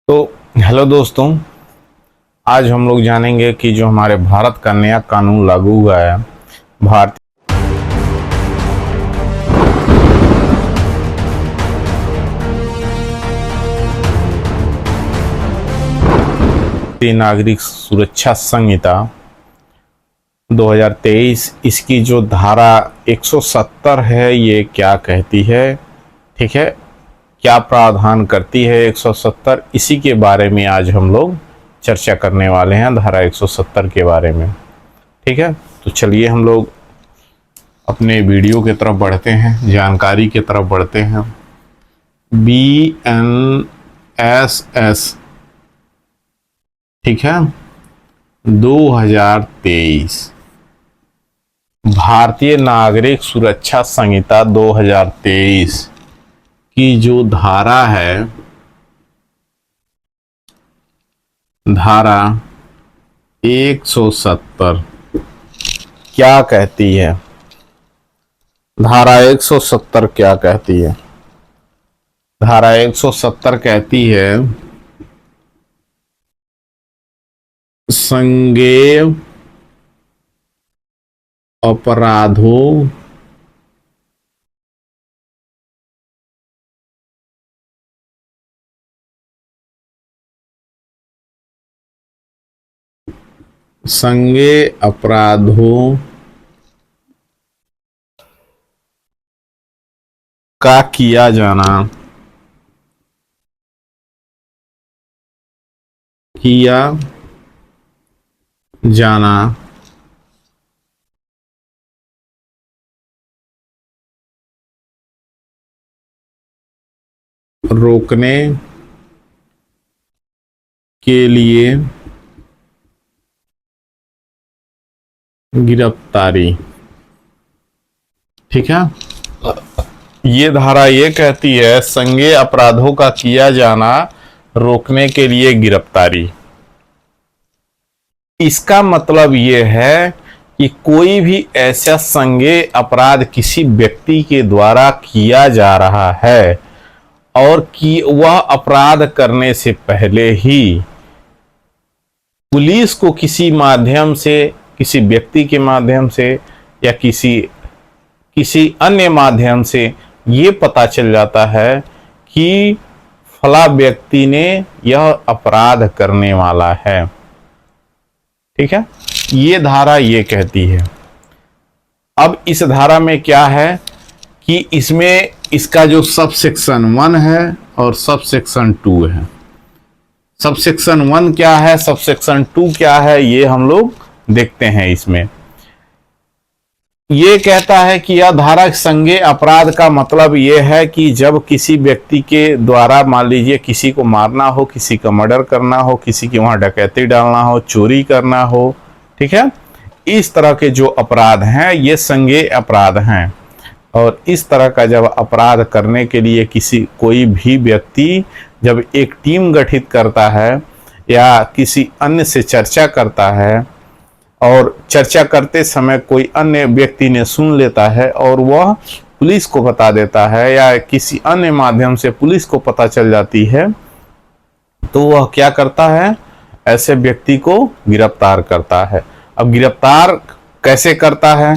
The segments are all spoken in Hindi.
तो हेलो दोस्तों, आज हम लोग जानेंगे कि जो हमारे भारत का नया कानून लागू हुआ है, भारतीय नागरिक सुरक्षा संहिता 2023, इसकी जो धारा 170 है ये क्या कहती है, ठीक है, क्या प्रावधान करती है 170, इसी के बारे में आज हम लोग चर्चा करने वाले हैं, धारा 170 के बारे में। ठीक है, तो चलिए हम लोग अपने वीडियो की तरफ बढ़ते हैं, जानकारी की तरफ बढ़ते हैं। BNSS, ठीक है, 2023 भारतीय नागरिक सुरक्षा संहिता 2023 की जो धारा है, धारा 170 क्या कहती है? धारा 170 क्या कहती है? धारा 170 कहती है संज्ञेय अपराधों संज्ञेय अपराधों का किया जाना रोकने के लिए गिरफ्तारी। ठीक है, ये धारा ये कहती है संज्ञेय अपराधों का किया जाना रोकने के लिए गिरफ्तारी। इसका मतलब ये है कि कोई भी ऐसा संज्ञेय अपराध किसी व्यक्ति के द्वारा किया जा रहा है और कि वह अपराध करने से पहले ही पुलिस को किसी माध्यम से, किसी व्यक्ति के माध्यम से या किसी अन्य माध्यम से ये पता चल जाता है कि फला व्यक्ति ने यह अपराध करने वाला है। ठीक है, ये धारा ये कहती है। अब इस धारा में क्या है कि इसमें इसका जो सब सेक्शन 1 है और सब सेक्शन 2 है। सब सेक्शन 1 क्या है, सब सेक्शन 2 क्या है, ये हम लोग देखते हैं। इसमें ये कहता है कि यह धारा संज्ञेय अपराध का मतलब यह है कि जब किसी व्यक्ति के द्वारा, मान लीजिए किसी को मारना हो, किसी का मर्डर करना हो, किसी के वहां डकैती डालना हो, चोरी करना हो, ठीक है, इस तरह के जो अपराध हैं ये संज्ञेय अपराध हैं। और इस तरह का जब अपराध करने के लिए कोई भी व्यक्ति जब एक टीम गठित करता है या किसी अन्य से चर्चा करता है और चर्चा करते समय कोई अन्य व्यक्ति ने सुन लेता है और वह पुलिस को बता देता है या किसी अन्य माध्यम से पुलिस को पता चल जाती है, तो वह क्या करता है, ऐसे व्यक्ति को गिरफ्तार करता है। अब गिरफ्तार कैसे करता है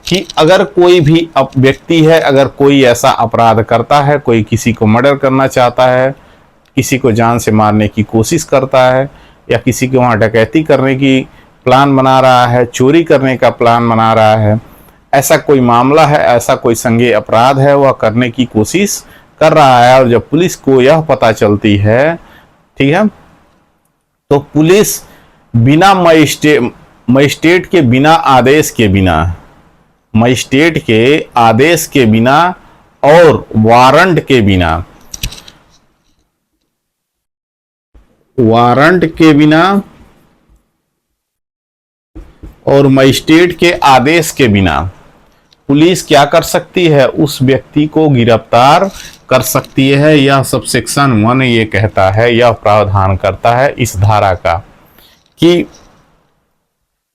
कि अगर कोई भी व्यक्ति है, अगर कोई ऐसा अपराध करता है, कोई किसी को मर्डर करना चाहता है, किसी को जान से मारने की कोशिश करता है या किसी के वहाँ डकैती करने की प्लान बना रहा है, चोरी करने का प्लान बना रहा है, ऐसा कोई मामला है, ऐसा कोई संज्ञेय अपराध है, वह करने की कोशिश कर रहा है और जब पुलिस को यह पता चलती है, ठीक है, तो पुलिस बिना मजिस्ट्रेट के बिना आदेश के बिना, मजिस्ट्रेट के आदेश के बिना और वारंट के बिना, और मजिस्ट्रेट के आदेश के बिना पुलिस क्या कर सकती है, उस व्यक्ति को गिरफ्तार कर सकती है। यह सब सेक्शन 1 ये कहता है, यह प्रावधान करता है इस धारा का कि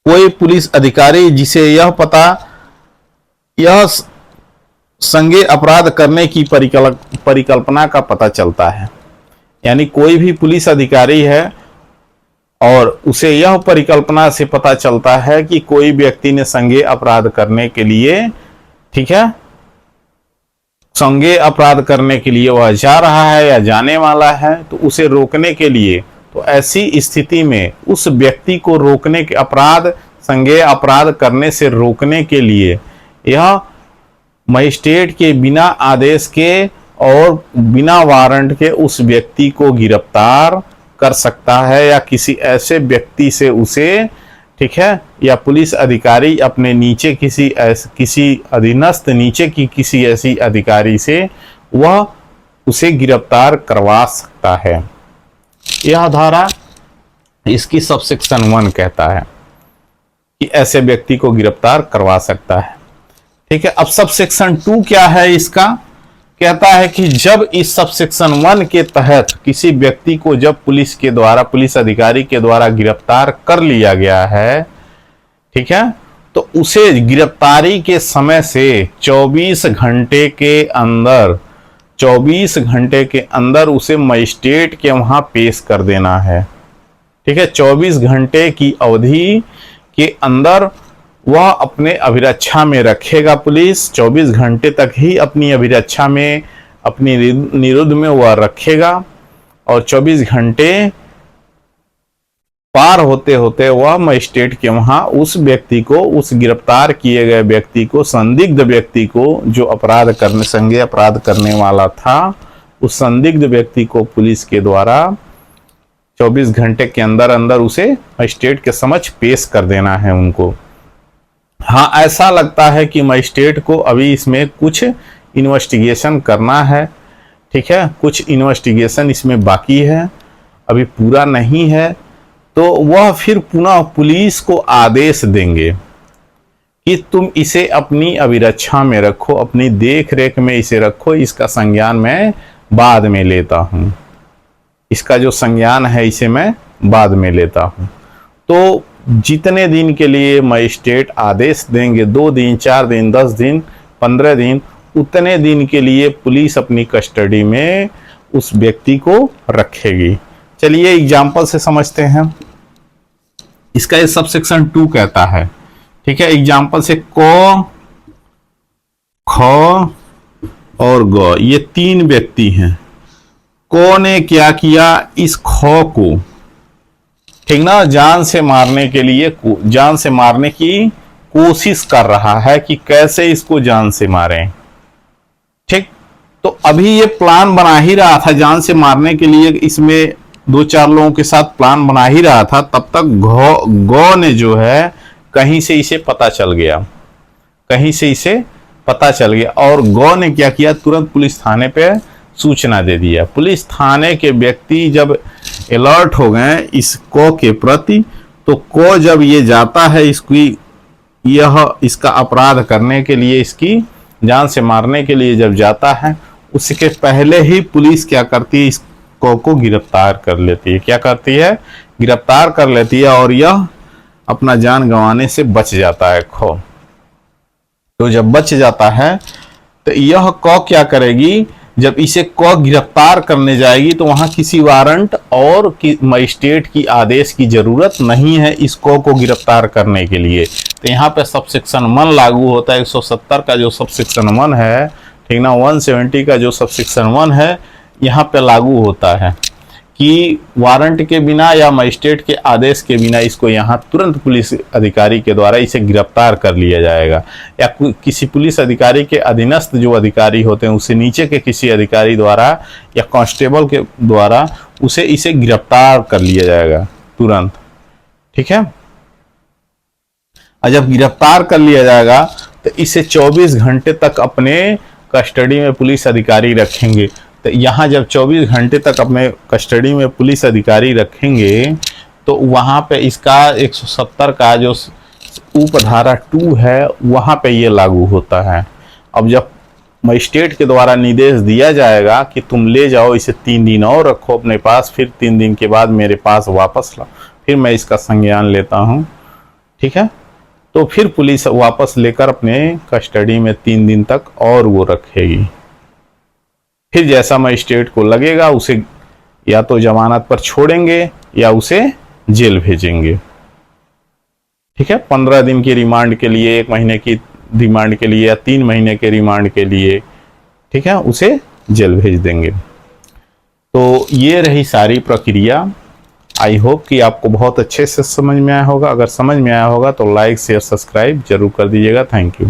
कोई पुलिस अधिकारी जिसे यह संज्ञेय अपराध करने की परिकल्पना का पता चलता है यानी कोई भी पुलिस अधिकारी है और उसे यह परिकल्पना से पता चलता है कि कोई व्यक्ति ने संज्ञेय अपराध करने के लिए, ठीक है, संज्ञेय अपराध करने के लिए वह जा रहा है या जाने वाला है, तो उसे रोकने के लिए, तो ऐसी स्थिति में उस व्यक्ति को रोकने के, अपराध, संज्ञेय अपराध करने से रोकने के लिए यह मजिस्ट्रेट के बिना आदेश के और बिना वारंट के उस व्यक्ति को गिरफ्तार कर सकता है, या किसी ऐसे व्यक्ति से उसे, ठीक है, या पुलिस अधिकारी अपने नीचे किसी अधीनस्थ नीचे की किसी ऐसी अधिकारी से वह उसे गिरफ्तार करवा सकता है। यह धारा इसकी सबसेक्शन 1 कहता है कि ऐसे व्यक्ति को गिरफ्तार करवा सकता है। ठीक है, अब सबसेक्शन 2 क्या है इसका? कहता है कि जब इस सबसेक्शन 1 के तहत किसी व्यक्ति को जब पुलिस के द्वारा, पुलिस अधिकारी के द्वारा गिरफ्तार कर लिया गया है, ठीक है, तो उसे गिरफ्तारी के समय से 24 घंटे के अंदर उसे मजिस्ट्रेट के वहां पेश कर देना है। ठीक है, 24 घंटे की अवधि के अंदर वह अपने अभिरक्षा में रखेगा। पुलिस 24 घंटे तक ही अपनी अभिरक्षा में, अपनी निरुद्ध में वह रखेगा, और 24 घंटे पार होते होते वह मजिस्ट्रेट के वहां उस व्यक्ति को, उस गिरफ्तार किए गए व्यक्ति को, संदिग्ध व्यक्ति को, जो अपराध करने, संज्ञेय अपराध करने वाला था, उस संदिग्ध व्यक्ति को पुलिस के द्वारा 24 घंटे के अंदर अंदर उसे मजिस्ट्रेट के समक्ष पेश कर देना है उनको। हाँ, ऐसा लगता है कि मजिस्ट्रेट को अभी इसमें कुछ इन्वेस्टिगेशन करना है। ठीक है, कुछ इन्वेस्टिगेशन इसमें बाकी है, अभी पूरा नहीं है, तो वह फिर पुनः पुलिस को आदेश देंगे कि तुम इसे अपनी अभिरक्षा में रखो, अपनी देख रेख में इसे रखो, इसका संज्ञान मैं बाद में लेता हूं, इसका जो संज्ञान है इसे मैं बाद में लेता हूं। तो जितने दिन के लिए मजिस्ट्रेट आदेश देंगे, 2 दिन, 4 दिन, 10 दिन, 15 दिन, उतने दिन के लिए पुलिस अपनी कस्टडी में उस व्यक्ति को रखेगी। चलिए एग्जाम्पल से समझते हैं। इसका ये सबसेक्शन 2 कहता है, ठीक है, एग्जाम्पल से क, ख और ग, ये 3 व्यक्ति हैं। क ने क्या किया, इस ख को, ठीक ना, जान से मारने के लिए, जान से मारने की कोशिश कर रहा है कि कैसे इसको जान से मारें। ठीक, तो अभी ये प्लान बना ही रहा था जान से मारने के लिए, इसमें 2-4 लोगों के साथ प्लान बना ही रहा था। तब तक गौ ने जो है कहीं से इसे पता चल गया, कहीं से इसे पता चल गया, और गौ ने क्या किया, तुरंत पुलिस थाने पे सूचना दे दिया। पुलिस थाने के व्यक्ति जब अलर्ट हो गए इस को के प्रति, तो को जब ये जाता है इसका अपराध करने के लिए, इसकी जान से मारने के लिए जब जाता है, उसके पहले ही पुलिस क्या करती है, इस को गिरफ्तार कर लेती है। क्या करती है, गिरफ्तार कर लेती है, और यह अपना जान गंवाने से बच जाता है खो। तो जब बच जाता है तो यह क क्या करेगी, जब इसे क गिरफ्तार करने जाएगी तो वहां किसी वारंट और मजिस्ट्रेट की आदेश की जरूरत नहीं है इस को गिरफ्तार करने के लिए। तो यहाँ पे सबसेक्शन 1 लागू होता है। 170 का जो सबसेक्शन 1 है, ठीक ना, 170 का जो सबसेक्शन 1 है, यहाँ पे लागू होता है कि वारंट के बिना या मजिस्ट्रेट के आदेश के बिना इसको यहाँ तुरंत पुलिस अधिकारी के द्वारा इसे गिरफ्तार कर लिया जाएगा, या किसी पुलिस अधिकारी के अधीनस्थ जो अधिकारी होते हैं उससे नीचे के किसी अधिकारी द्वारा या कांस्टेबल के द्वारा इसे गिरफ्तार कर लिया जाएगा तुरंत। ठीक है, और जब गिरफ्तार कर लिया जाएगा तो इसे 24 घंटे तक अपने कस्टडी में पुलिस अधिकारी रखेंगे। तो यहाँ जब 24 घंटे तक अपने कस्टडी में पुलिस अधिकारी रखेंगे तो वहाँ पे इसका 170 का जो उपधारा 2 है वहाँ पे ये लागू होता है। अब जब मजिस्ट्रेट के द्वारा निर्देश दिया जाएगा कि तुम ले जाओ इसे 3 दिन और रखो अपने पास, फिर 3 दिन के बाद मेरे पास वापस लाओ, फिर मैं इसका संज्ञान लेता हूँ। ठीक है, तो फिर पुलिस वापस लेकर अपने कस्टडी में 3 दिन तक और वो रखेगी। फिर जैसा मजिस्ट्रेट को लगेगा उसे या तो जमानत पर छोड़ेंगे या उसे जेल भेजेंगे। ठीक है, 15 दिन की रिमांड के लिए, 1 महीने की रिमांड के लिए या 3 महीने के रिमांड के लिए, ठीक है, उसे जेल भेज देंगे। तो ये रही सारी प्रक्रिया। आई होप कि आपको बहुत अच्छे से समझ में आया होगा। अगर समझ में आया होगा तो लाइक शेयर सब्सक्राइब जरूर कर दीजिएगा। Thank you.